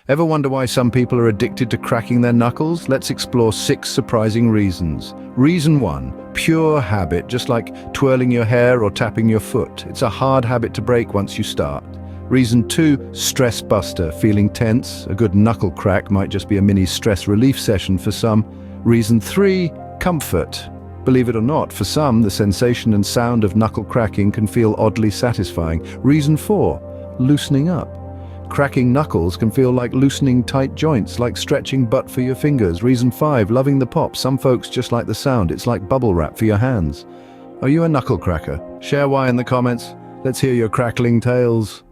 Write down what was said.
Ever wonder why some people are addicted to cracking their knuckles? Let's explore 6 surprising reasons. Reason 1, pure habit, just like twirling your hair or tapping your foot. It's a hard habit to break once you start. Reason 2, stress buster, feeling tense. A good knuckle crack might just be a mini stress relief session for some. Reason 3, comfort. Believe it or not, for some, the sensation and sound of knuckle cracking can feel oddly satisfying. Reason 4, loosening up. Cracking knuckles can feel like loosening tight joints, like stretching butt for your fingers. Reason 5, loving the pop. Some folks just like the sound. It's like bubble wrap for your hands. Are you a knuckle cracker? Share why in the comments. Let's hear your crackling tales.